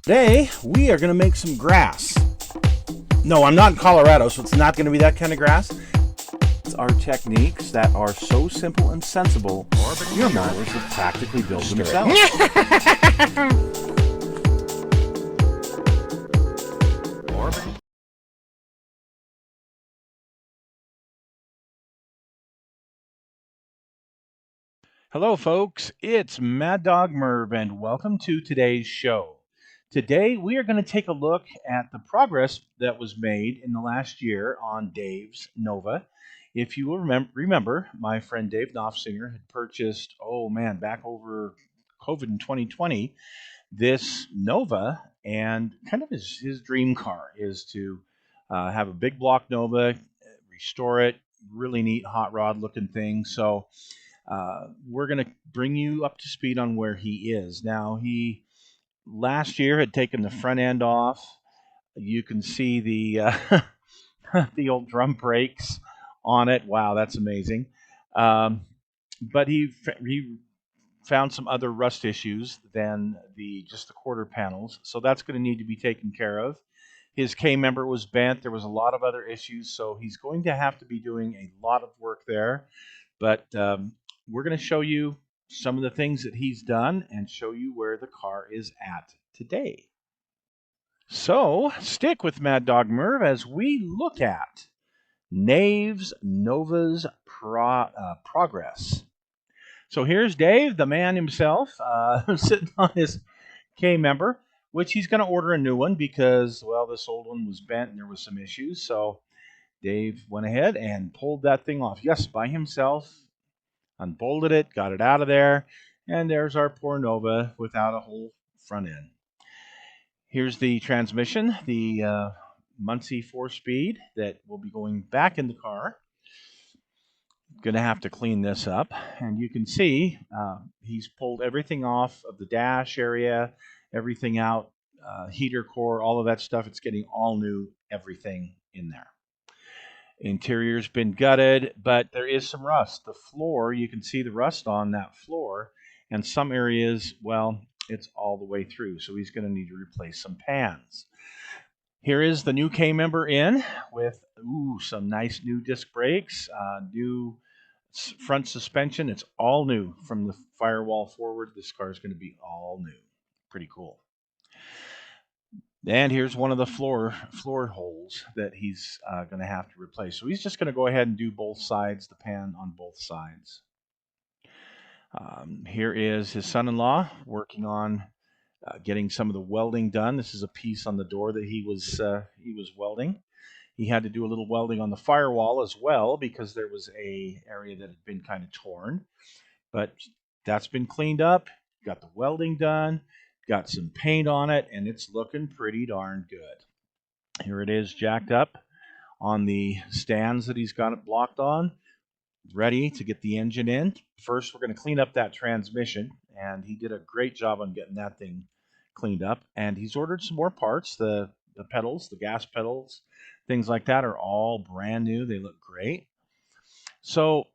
Today, we are going to make some grass. No, I'm not in Colorado, so it's not going to be that kind of grass. It's our techniques that are so simple and sensible, your mowers have practically built themselves. Hello, folks. It's Mad Dog Merv, and welcome to today's show. Today, we are going to take a look at the progress that was made in the last year on Dave's Nova. If you will remember, my friend Dave Knopfsinger had purchased, back over COVID in 2020, this Nova, and kind of his dream car is to have a big block Nova, restore it, really neat hot rod looking thing. So we're going to bring you up to speed on where he is. Now, he last year had taken the front end off. You can see the the old drum brakes on it. Wow, that's amazing. But he found some other rust issues than just the quarter panels, so that's going to need to be taken care of. His K member was bent. There was a lot of other issues, so he's going to have to be doing a lot of work there. But we're going to show you some of the things that he's done and show you where the car is at today. So stick with Mad Dog Merv as we look at Nave's Nova's progress. So here's Dave, the man himself, sitting on his K member, which he's going to order a new one because, well, this old one was bent and there was some issues. So Dave went ahead and pulled that thing off. Yes, by himself. Unbolted it, got it out of there, and there's our poor Nova without a whole front end. Here's the transmission, the Muncie 4-speed that will be going back in the car. Going to have to clean this up, and you can see he's pulled everything off of the dash area, everything out, heater core, all of that stuff. It's getting all new, everything in there. Interior's been gutted, but there is some rust. The floor, you can see the rust on that floor, and some areas, well, it's all the way through, so he's going to need to replace some pans. Here is the new K member in with some nice new disc brakes, new front suspension. It's all new from the firewall forward. This car is going to be all new. Pretty cool. And here's one of the floor holes that he's going to have to replace. So he's just going to go ahead and do both sides, the pan on both sides. Here is his son-in-law working on getting some of the welding done. This is a piece on the door that he was welding. He had to do a little welding on the firewall as well because there was a area that had been kind of torn. But that's been cleaned up. Got the welding done. Got some paint on it, and it's looking pretty darn good. Here it is jacked up on the stands that he's got it blocked on, ready to get the engine in. First, we're going to clean up that transmission, and he did a great job on getting that thing cleaned up. And he's ordered some more parts. The pedals, the gas pedals, things like that are all brand new. They look great. So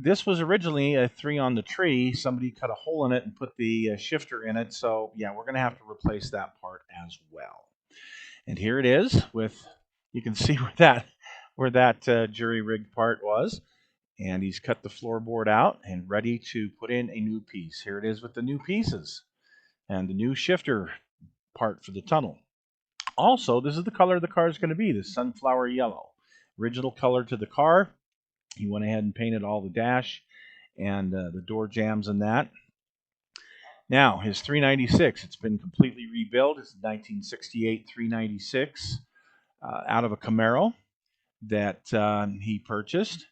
this was originally a 3 on the tree. Somebody cut a hole in it and put the shifter in it. So, yeah, we're going to have to replace that part as well. And here it is you can see where that jury-rigged part was. And he's cut the floorboard out and ready to put in a new piece. Here it is with the new pieces and the new shifter part for the tunnel. Also, this is the color the car is going to be, the sunflower yellow. Original color to the car. He went ahead and painted all the dash and the door jambs and that. Now, his 396, it's been completely rebuilt. It's a 1968 396 out of a Camaro that he purchased.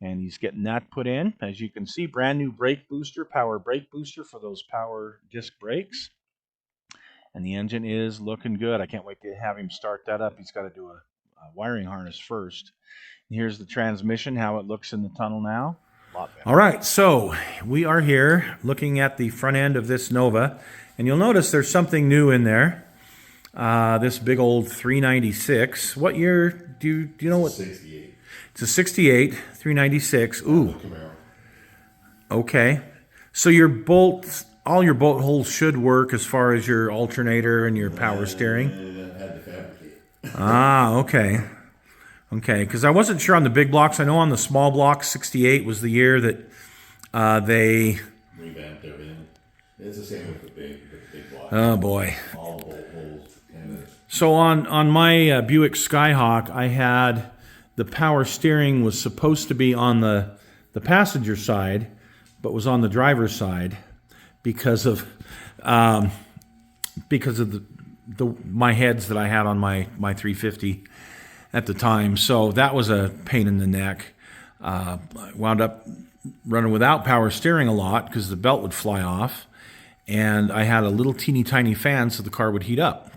And he's getting that put in. As you can see, brand new brake booster, power brake booster for those power disc brakes. And the engine is looking good. I can't wait to have him start that up. He's got to do a wiring harness first. Here's the transmission, how it looks in the tunnel now. A lot better. All right, so we are here looking at the front end of this Nova, and you'll notice there's something new in there. This big old 396. What year do you know what? 68. It's a 68 396. Ooh. Okay. So your bolt all your bolt holes should work as far as your alternator and your power steering. I had to fabricate. Ah, okay. Okay, because I wasn't sure on the big blocks. I know on the small blocks, 68 was the year that they revamped everything. It's the same with the big block. Oh boy. All bolt holes. So on my Buick Skyhawk, I had the power steering was supposed to be on the passenger side, but was on the driver's side because of my heads that I had on my 350 at the time. So that was a pain in the neck. I wound up running without power steering a lot because the belt would fly off, and I had a little teeny tiny fan so the car would heat up.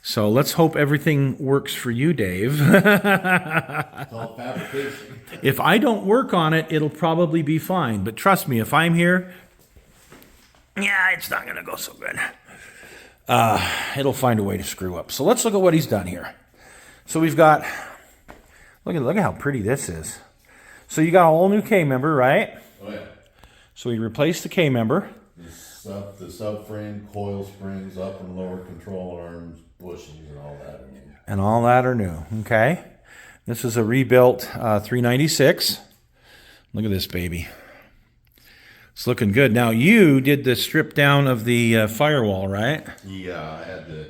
So let's hope everything works for you, Dave. It's all fabrication. If I don't work on it, it'll probably be fine. But trust me, if I'm here, yeah, it's not going to go so good. It'll find a way to screw up. So let's look at what he's done here. So we've got, look at how pretty this is. So you got a whole new K-member, right? Oh yeah. So we replaced the K-member. The subframe, coil springs, up and lower control arms, bushings, and all that. And all that are new. Okay. This is a rebuilt 396. Look at this baby. It's looking good. Now you did the strip down of the firewall, right? Yeah, I had to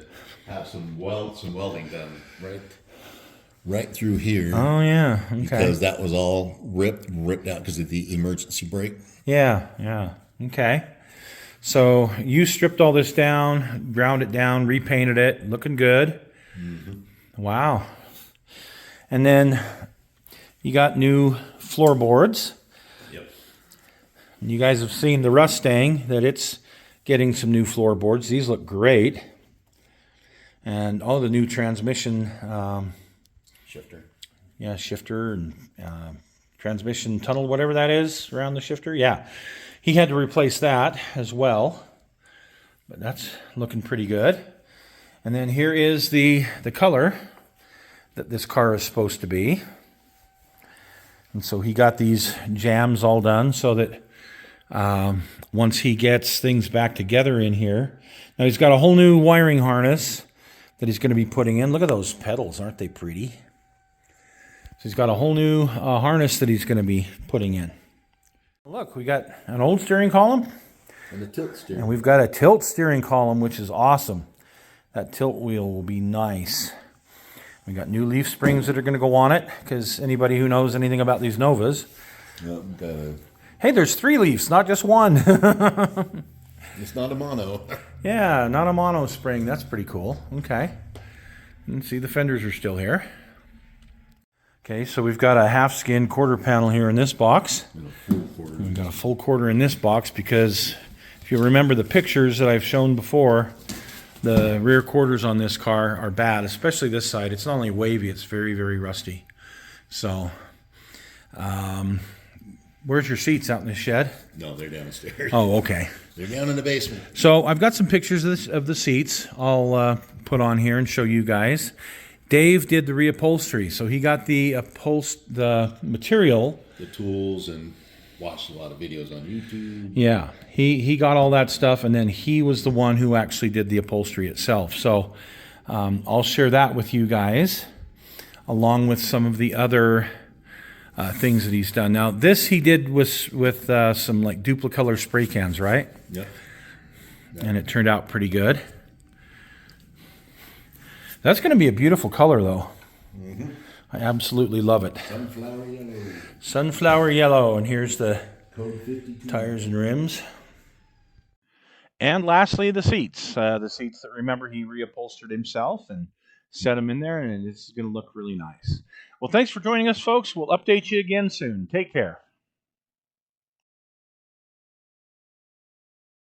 have some welding done right through here. Oh yeah. Okay. Because that was all ripped out because of the emergency brake. Yeah. Okay. So you stripped all this down, ground it down, repainted it, looking good. Mm-hmm. Wow. And then you got new floorboards. Yep. You guys have seen the Mustang, that it's getting some new floorboards. These look great. And all the new transmission. Shifter. Yeah, shifter and transmission tunnel, whatever that is around the shifter. Yeah. He had to replace that as well, but that's looking pretty good. And then here is the color that this car is supposed to be. And so he got these jams all done so that once he gets things back together in here. Now he's got a whole new wiring harness that he's going to be putting in. Look at those pedals, aren't they pretty? So he's got a whole new harness that he's going to be putting in. Look, we got an old steering column. And a tilt steering. And we've got a tilt steering column, which is awesome. That tilt wheel will be nice. We got new leaf springs that are going to go on it, because anybody who knows anything about these Novas. Hey, there's 3 leaves, not just one. It's not a mono. Yeah, not a mono spring. That's pretty cool. Okay. And see, the fenders are still here. Okay, so we've got a half-skin quarter panel here in this box. And a full quarter. We've got a full quarter in this box because if you remember the pictures that I've shown before, the rear quarters on this car are bad, especially this side. It's not only wavy, it's very, very rusty. So, where's your seats? Out in the shed? No, they're downstairs. Oh, okay. They're down in the basement. So I've got some pictures of the seats I'll put on here and show you guys. Dave did the reupholstery, so he got the material. The tools, and watched a lot of videos on YouTube. Yeah, he got all that stuff, and then he was the one who actually did the upholstery itself. So I'll share that with you guys, along with some of the other things that he's done. Now, this he did with some like Duplicolor spray cans, right? Yep. And it turned out pretty good. That's going to be a beautiful color, though. Mm-hmm. I absolutely love it. Sunflower yellow. Sunflower yellow, and here's the tires and rims. And lastly, the seats. The seats that, remember, he reupholstered himself and set them in there, and it's going to look really nice. Well, thanks for joining us, folks. We'll update you again soon. Take care.